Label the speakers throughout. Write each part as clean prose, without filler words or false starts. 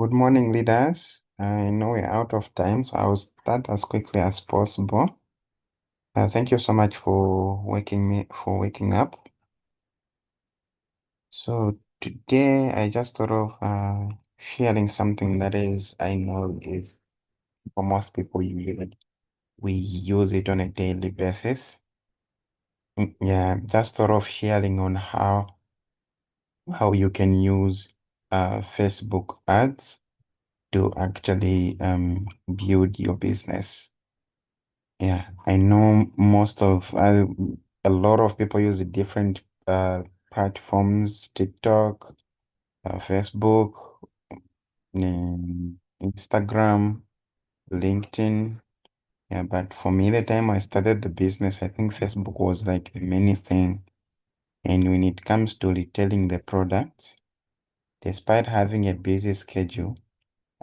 Speaker 1: Good morning, leaders. I know we're out of time, so I'll start as quickly as possible. Thank you so much for waking up. So today I just thought of sharing something that is I know is for most people we use it on a daily basis. Yeah, just thought of sharing on how you can use Facebook ads to actually build your business. Yeah, I know a lot of people use different platforms, TikTok, Facebook, Instagram, LinkedIn. Yeah, but for me, the time I started the business, I think Facebook was like the main thing. And when it comes to retailing the products, despite having a busy schedule,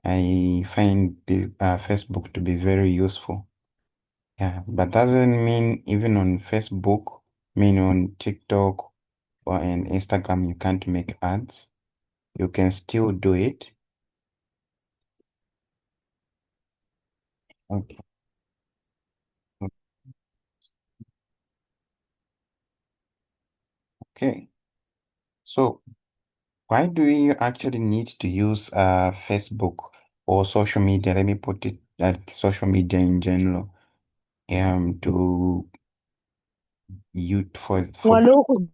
Speaker 1: I find Facebook to be very useful. Yeah, but doesn't mean even on Facebook, mean on TikTok or on Instagram, you can't make ads. You can still do it. Okay. Okay. So why do you actually need to use Facebook or social media? Let me put it like social media in general. To you for
Speaker 2: Walokhu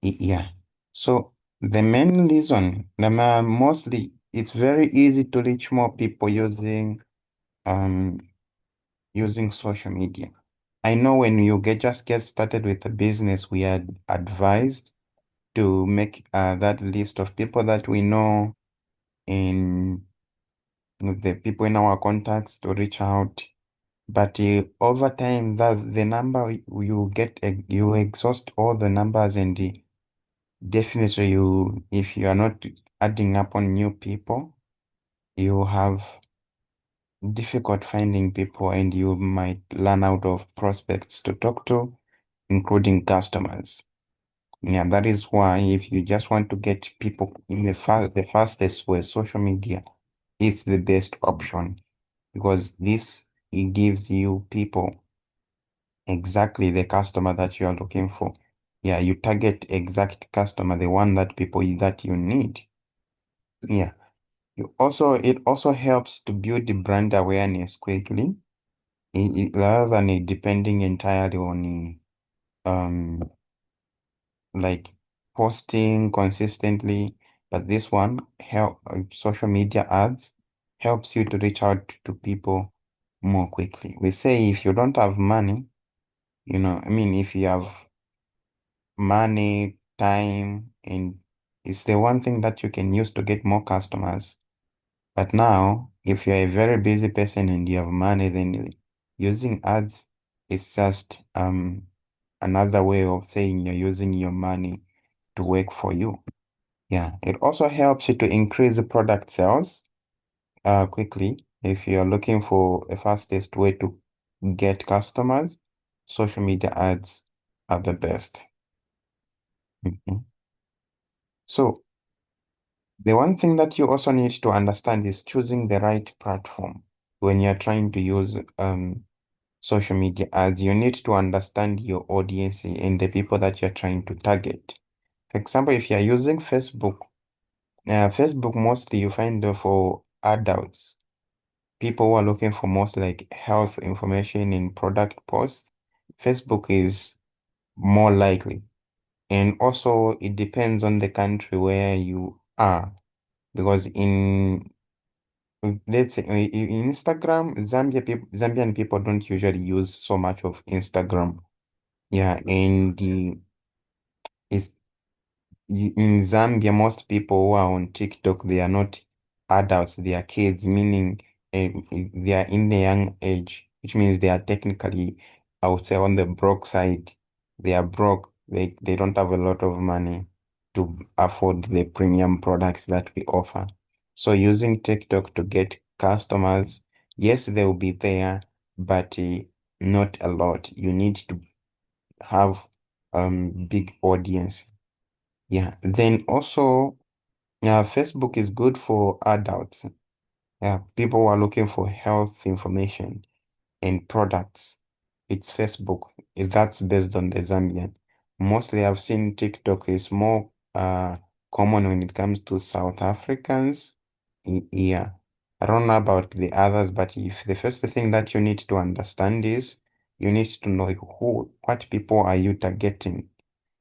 Speaker 1: yeah. So the main reason, mostly it's very easy to reach more people um using social media. I know when you get started with a business, we are advised to make that list of people that we know in the people in our contacts to reach out. But over time, that the number you get, you exhaust all the numbers, and definitely if you are not adding up on new people, you have difficult finding people, and you might run out of prospects to talk to, including customers. Yeah, that is why if you just want to get people in the fastest way, social media is the best option because this it gives you people exactly the customer that you are looking for. Yeah, you target exact customer, the one that people that you need. Yeah. It also helps to build the brand awareness quickly, rather than it depending entirely on like posting consistently. But this one social media ads helps you to reach out to people more quickly. We say if you don't have money, I mean, if you have money, time, and it's the one thing that you can use to get more customers. But now, if you're a very busy person and you have money, then using ads is just another way of saying you're using your money to work for you. Yeah, it also helps you to increase the product sales quickly. If you're looking for a fastest way to get customers, social media ads are the best. Mhm. So the one thing that you also need to understand is choosing the right platform when you're trying to use social media ads. You need to understand your audience and the people that you're trying to target. For example, if you're using Facebook, Facebook mostly you find for adults, people who are looking for most like health information in product posts. Facebook is more likely. And also it depends on the country where you are. Because let's say in Instagram, Zambian people don't usually use so much of Instagram. Yeah, and it's in Zambia, most people who are on TikTok, they are not adults, they are kids, meaning they are in the young age, which means they are technically, I would say, on the broke side. They are broke. They don't have a lot of money to afford the premium products that we offer. So using TikTok to get customers, yes, they will be there, but not a lot. You need to have big audience. Yeah. Then also Yeah, Facebook is good for adults. Yeah, people who are looking for health information and products. It's Facebook. That's based on the Zambian. Mostly I've seen TikTok is more common when it comes to South Africans. Yeah. I don't know about the others, but if the first thing that you need to understand is you need to know what people are you targeting,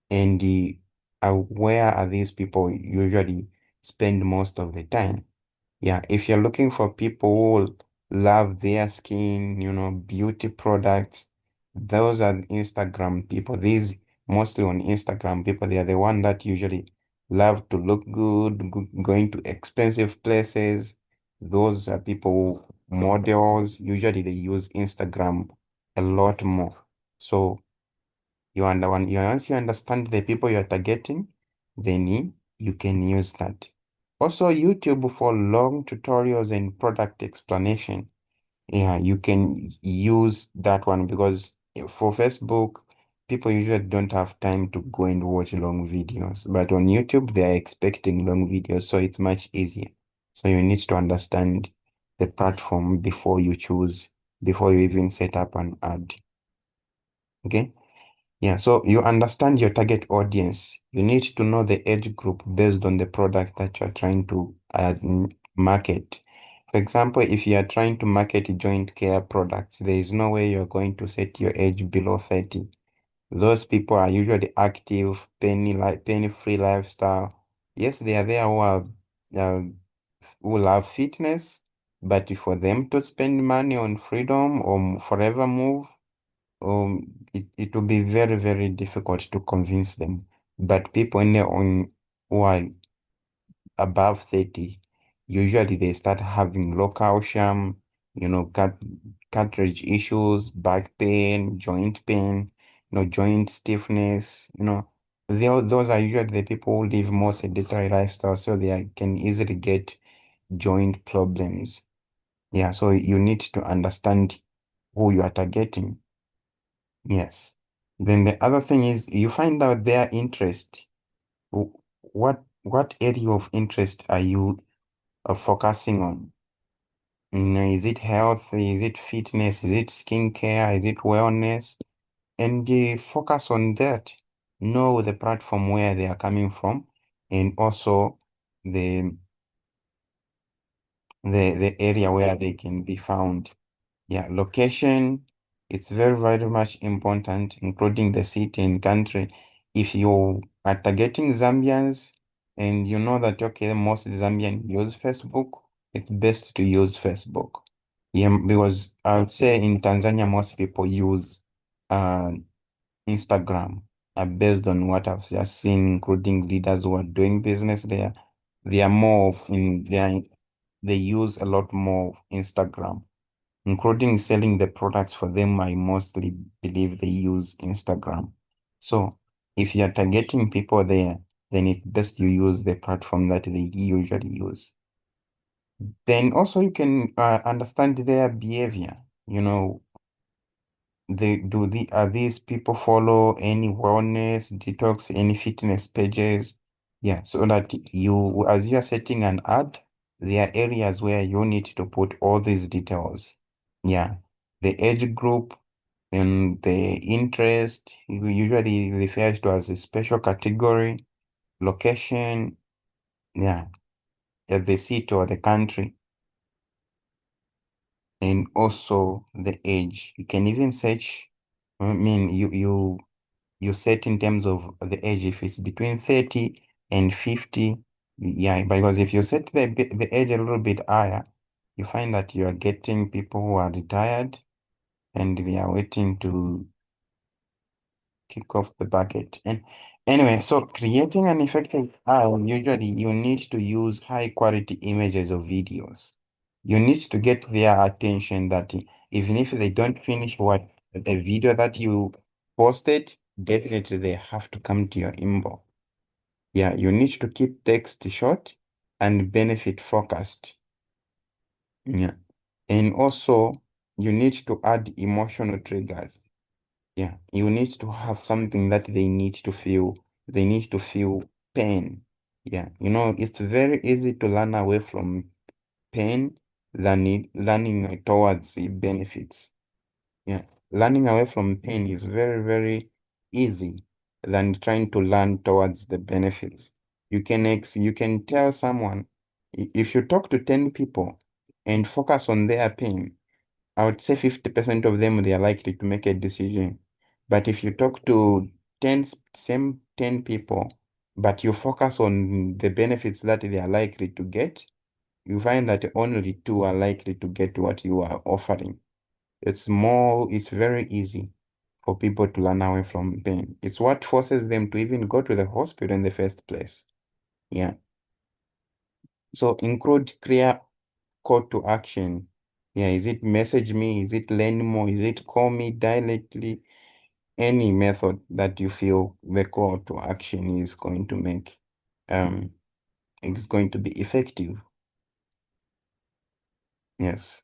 Speaker 1: and where are these people usually spend most of the time. Yeah, if you're looking for people who love their skin, beauty products, those are Instagram people. These mostly on Instagram people, they are the one that usually love to look good, going to expensive places. Those are people, models. Usually they use Instagram a lot more. So once you understand the people you're targeting, then you can use that. Also, YouTube for long tutorials and product explanation. Yeah, you can use that one because for Facebook, people usually don't have time to go and watch long videos. But on YouTube, they are expecting long videos, so it's much easier. So you need to understand the platform before you even set up an ad. Okay? Yeah, so you understand your target audience. You need to know the age group based on the product that you're trying to market. For example, if you are trying to market joint care products, there is no way you're going to set your age below 30. Those people are usually active, penny-free lifestyle. Yes, they are there uh, who love fitness, but for them to spend money on freedom or forever move, it will be very, very difficult to convince them. But people who are above 30, usually they start having low calcium, cartilage issues, back pain, joint pain, joint stiffness, those are usually the people who live more sedentary lifestyle, so can easily get joint problems. Yeah, so you need to understand who you are targeting. Yes. Then the other thing is you find out their interest. Wh- what area of interest are you focusing on? Is it health? Is it fitness? Is it skincare? Is it wellness? And focus on that. Know the platform where they are coming from, and also the the area where they can be found. Yeah, location, it's very, very much important, including the city and country. If you are targeting Zambians and you know that, okay, most Zambians use Facebook, it's best to use Facebook. Yeah, because I would say in Tanzania, most people use uh, Instagram, based on what I've just seen, including leaders who are doing business there. They are more of in, they use a lot more Instagram, including selling the products for them. I mostly believe they use Instagram. So if you're targeting people there, then it's best you use the platform that they usually use. Then also you can understand their behavior. Are these people follow any wellness, detox, any fitness pages? Yeah, so that as you are setting an ad, there are areas where you need to put all these details. Yeah, the age group and the interest, usually referred to as a special category, location, yeah, the city or the country, and also the age. You can even search, I mean, you set in terms of the age, if it's between 30 and 50. Yeah, because if you set the age a little bit higher, you find that you are getting people who are retired and they are waiting to kick off the bucket. And anyway, so creating an effective ad, usually you need to use high quality images or videos. You need to get their attention that even if they don't finish what the video that you posted, definitely they have to come to your inbox. Yeah, you need to keep text short and benefit focused. Yeah. And also you need to add emotional triggers. Yeah, you need to have something that they need to feel. They need to feel pain. Yeah, it's very easy to run away from pain than learning towards the benefits. Yeah, learning away from pain is very, very easy than trying to learn towards the benefits. You can tell someone, if you talk to 10 people and focus on their pain, I would say 50% of them they are likely to make a decision. But if you talk to 10 same 10 people, but you focus on the benefits that they are likely to get, you find that only two are likely to get what you are offering. It's very easy for people to run away from pain. It's what forces them to even go to the hospital in the first place. Yeah. So include clear call to action. Yeah, is it message me? Is it learn more? Is it call me directly? Any method that you feel the call to action is going to make um is going to be effective. Yes.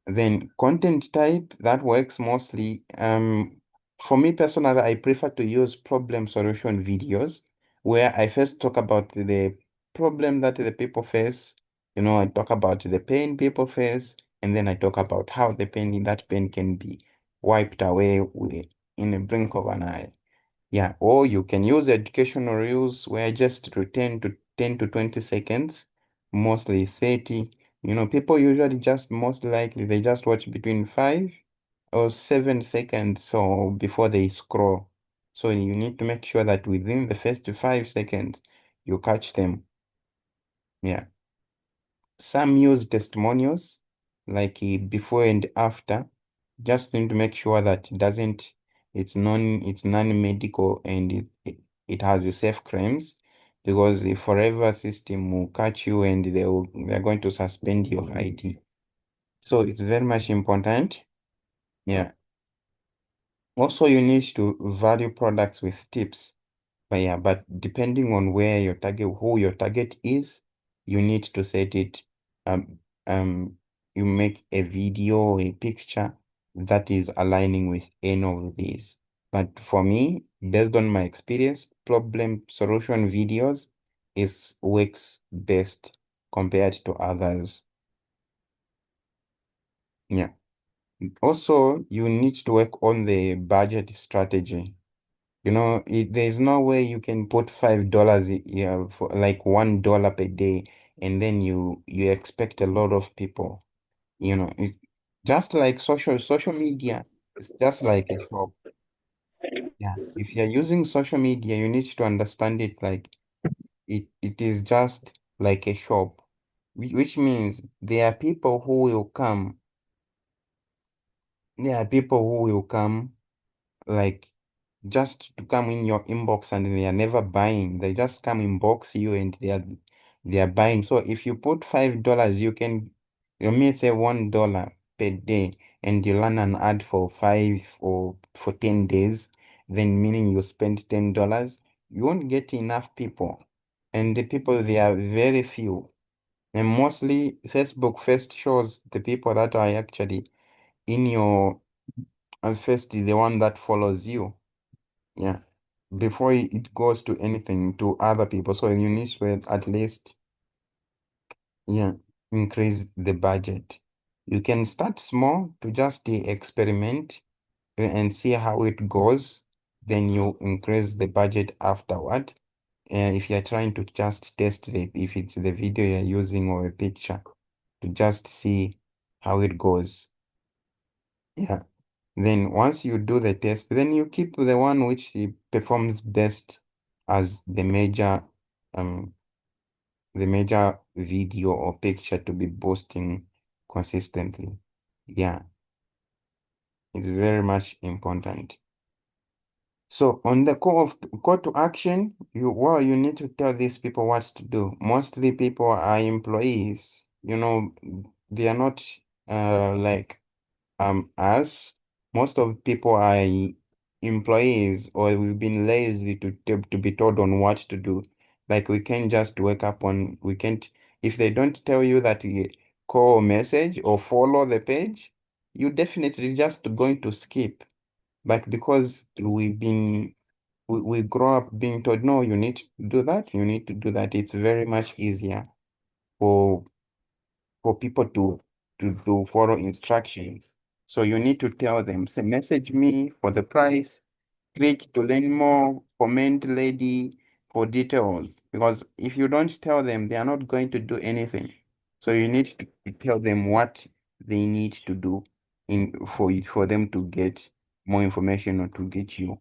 Speaker 1: Then content type that works mostly. For me personally, I prefer to use problem solution videos where I first talk about the problem that the people face. I talk about the pain people face, and then I talk about how that pain can be wiped away in a blink of an eye. Yeah, or you can use educational reels where just to 10 to 20 seconds, mostly 30. People usually just most likely they just watch between 5 or 7 seconds so before they scroll. So you need to make sure that within the first 5 seconds you catch them. Yeah. Some use testimonials like before and after, just need to make sure that it's non-medical and it has a safe claims because the forever system will catch you and they're going to suspend your ID. So it's very much important. Yeah. Also, you need to value products with tips. But yeah, but depending on who your target is, you need to set it. Um, you make a video or a picture that is aligning with any of these. But for me, based on my experience, problem solution videos is works best compared to others. Yeah. Also, you need to work on the budget strategy. There's no way you can put $5 for like $1 per day, and then you expect a lot of people. Just like social media, it's just like a shop. Yeah. If you're using social media, you need to understand it like it is just like a shop, which means there are people who will come like just to come in your inbox and they are never buying. They just come inbox you and they are buying. So if you put $5, you may say $1 per day and you run an ad for 10 days, then meaning you spend $10, you won't get enough people. And the people they are very few. And mostly Facebook first shows the people that are actually in your and first the one that follows you. Yeah. Before it goes to anything to other people. So you need to at least, yeah, increase the budget. You can start small to just experiment and see how it goes. Then you increase the budget afterward. If you're trying to just test if it's the video you're using or a picture to just see how it goes. Yeah. Then once you do the test, then you keep the one which performs best as um the major video or picture to be posting consistently. Yeah, it's very much important. So on the call to action, you need to tell these people what to do. Mostly people are employees. They are not like as most of people are employees or we've been lazy to be told on what to do. Like we can't, if they don't tell you that you call message or follow the page, you definitely just going to skip. But because we've been we grow up being told, no, you need to do that, you need to do that. It's very much easier for people to follow instructions. So you need to tell them, say, message me for the price, click to learn more, comment lady for details. Because if you don't tell them, they are not going to do anything. So you need to tell them what they need to do for them to get more information or to get you.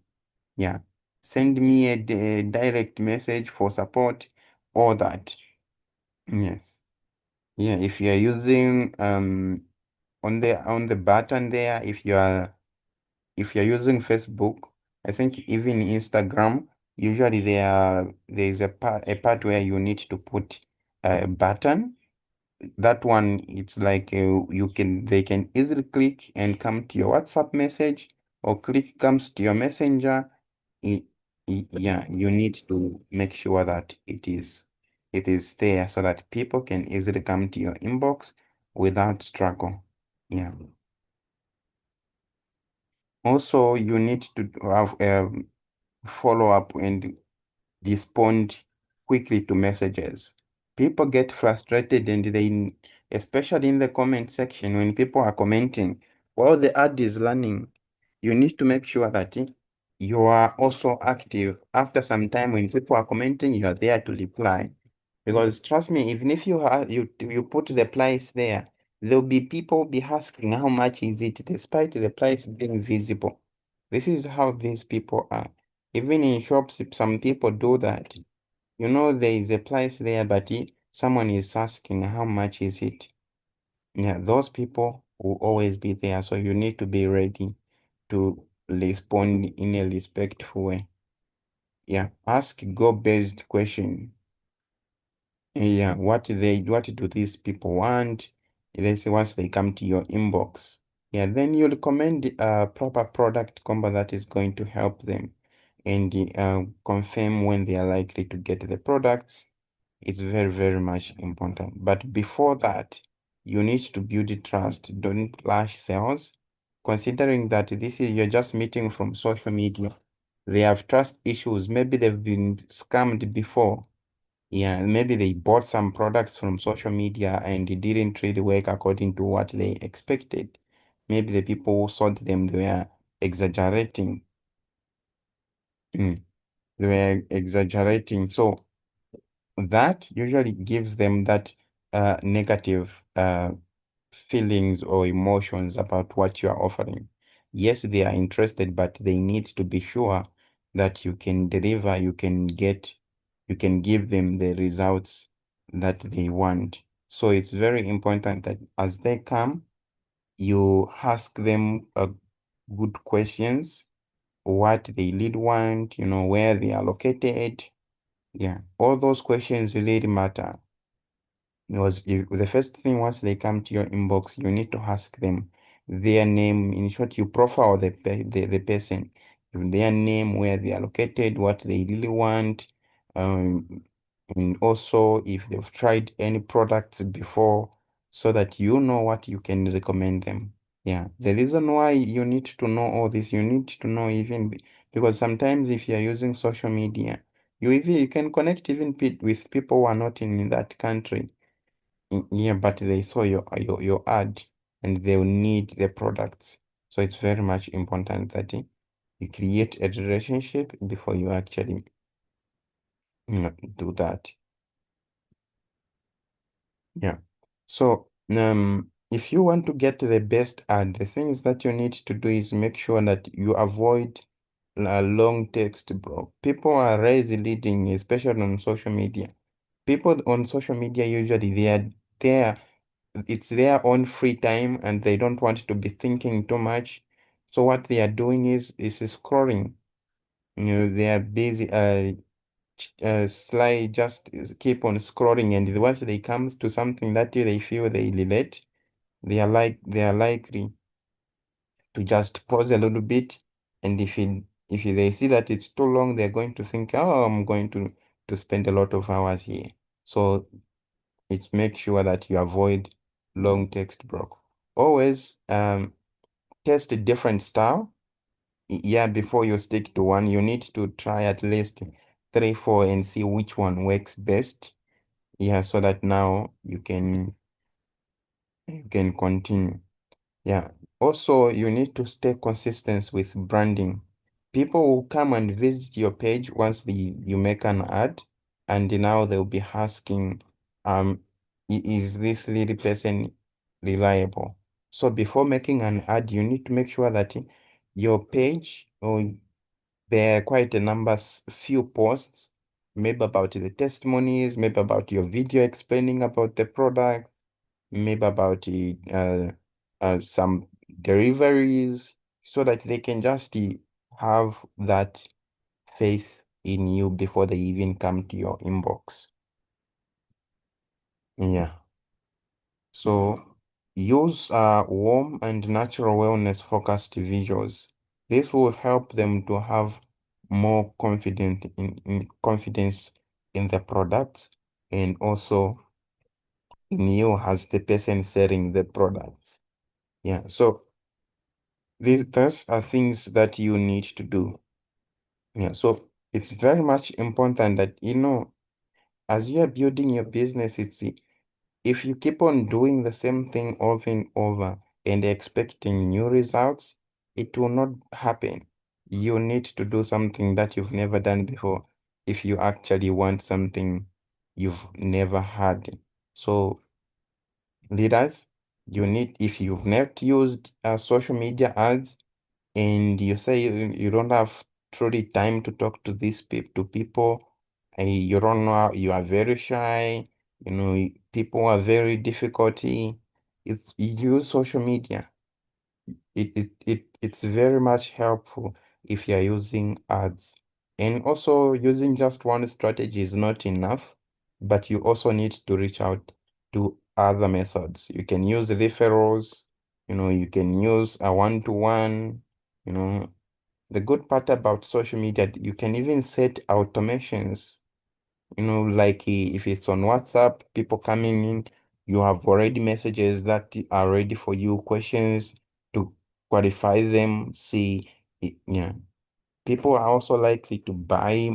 Speaker 1: Yeah. Send me a direct message for support, all that. Yes. Yeah, if you're using on the button there, if you're using Facebook, I think even Instagram, usually there's a part where you need to put a button. That one, it's like they can easily click and come to your WhatsApp message, or click comes to your messenger. I- yeah, you need to make sure that it is there so that people can easily come to your inbox without struggle. Yeah. Also, you need to have follow up and respond quickly to messages. People get frustrated and especially in the comment section, when people are commenting while the ad is running, you need to make sure that you are also active. After some time, when people are commenting, you are there to reply. Because trust me, even if you put the price there, there'll be people be asking how much is it, despite the price being visible. This is how these people are. Even in shops, if some people do that. There is a price there, but someone is asking how much is it. Yeah, those people will always be there, so you need to be ready to respond in a respectful way. Yeah, ask goal-based question. Yeah, what do these people want? They say once they come to your inbox. Yeah, then you recommend a proper product combo that is going to help them, and confirm when they are likely to get the products. It's very, very much important. But before that, you need to build trust. Don't flash sales. Considering that you're just meeting from social media, they have trust issues. Maybe they've been scammed before. Yeah, maybe they bought some products from social media and it didn't really work according to what they expected. Maybe the people who sold them, they were exaggerating. Mm, they were exaggerating. So that usually gives them that negative feelings or emotions about what you are offering. Yes, they are interested, but they need to be sure that you can deliver, you can give them the results that they want. So it's very important that as they come, you ask them good questions, what they really want, where they are located. Yeah, all those questions really matter. Because the first thing, once they come to your inbox, you need to ask them their name. In short, you profile the person, their name, where they are located, what they really want, um, and also if they've tried any products before, so that you know what you can recommend them. Yeah, the reason why you need to know all this, you need to know because sometimes if you're using social media, you can connect even with people who are not in that country. Yeah, but they saw your ad and they will need the products. So it's very much important that you create a relationship before you actually do that. Yeah. So if you want to get the best ad, the things that you need to do is make sure that you avoid long text, bro. People are lazy leading, especially on social media. People on social media usually there it's their own free time and they don't want to be thinking too much. So what they are doing is scrolling. They are busy slide just keep on scrolling, and once they comes to something that they feel they relate, they are likely to just pause a little bit, and if they see that it's too long, they're going to think, oh, I'm going to spend a lot of hours here. So it's make sure that you avoid long text block. Always test a different style. Yeah, before you stick to one, you need to try at least three, four and see which one works best. Yeah, so that now you can continue. Yeah. Also, you need to stay consistent with branding. People will come and visit your page once you make an ad, and now they'll be asking, is this little person reliable? So before making an ad, you need to make sure that your page, or there are quite a few posts, maybe about the testimonies, maybe about your video explaining about the product, maybe about some deliveries, so that they can just have that faith in you before they even come to your inbox. Yeah. So use warm and natural wellness focused visuals. This will help them to have more confidence in the products, and also in you as the person selling the products. Yeah. So those are things that you need to do. Yeah, so it's very much important that, as you are building your business, if you keep on doing the same thing over and over and expecting new results, it will not happen. You need to do something that you've never done before if you actually want something you've never had. So, leaders, if you've never used social media ads, and you say you don't have truly time to talk to people, and you don't know, you are very shy, people are very difficulty. You use social media. It's very much helpful if you're using ads. And also, using just one strategy is not enough, but you also need to reach out to other methods. You can use referrals, you can use a one-to-one, you know. The good part about social media, you can even set automations, like if it's on WhatsApp, people coming in, you have already messages that are ready for you, questions to qualify them, see, yeah. People are also likely to buy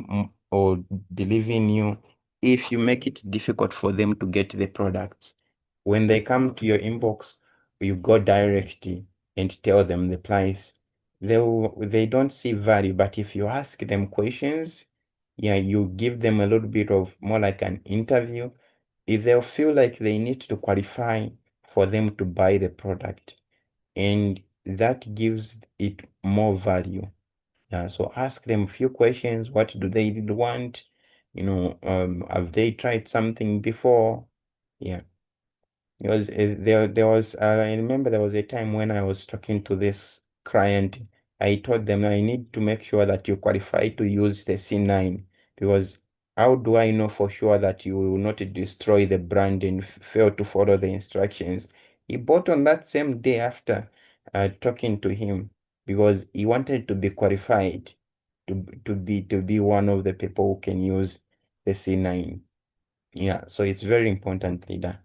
Speaker 1: or believe in you if you make it difficult for them to get the products. When they come to your inbox, you go directly and tell them the price. They don't see value, but if you ask them questions, yeah, you give them a little bit of more like an interview, they'll feel like they need to qualify for them to buy the product, and that gives it more value. Yeah, so ask them a few questions. What do they really want? Have they tried something before? Yeah. I remember there was a time when I was talking to this client. I told them I need to make sure that you qualify to use the C9, because how do I know for sure that you will not destroy the brand and fail to follow the instructions? He bought on that same day after talking to him, because he wanted to be qualified to be one of the people who can use the C9. Yeah, so it's very important, leader.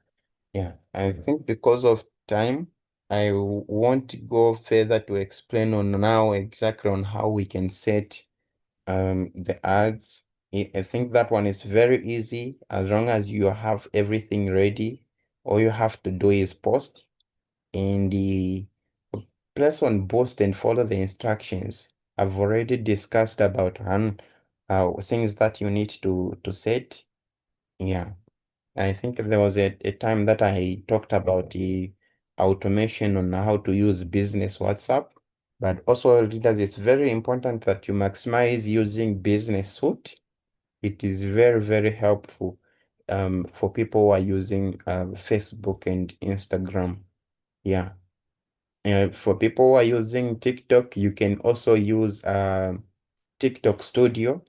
Speaker 1: Yeah, I think because of time, I won't go further to explain on now exactly on how we can set the ads. I think that one is very easy as long as you have everything ready. All you have to do is post, and press on post and follow the instructions. I've already discussed about things that you need to set. Yeah. I think there was a time that I talked about the automation on how to use business WhatsApp, but also leaders, it's very important that you maximize using Business Suite. It is very, very helpful for people who are using Facebook and Instagram. Yeah. For people who are using TikTok, you can also use TikTok Studio.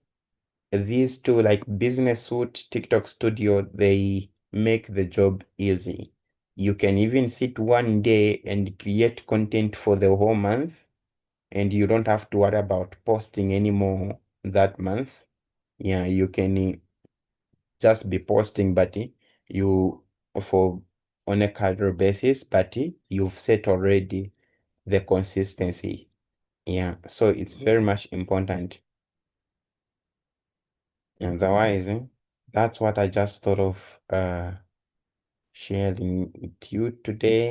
Speaker 1: These two, like Business Suite, TikTok Studio, they make the job easy. You can even sit one day and create content for the whole month, and you don't have to worry about posting anymore that month. Yeah, you can just be posting, but you for on a casual basis, but you've set already the consistency. Yeah, so it's very much important. Otherwise, that's what I just thought of sharing with you today.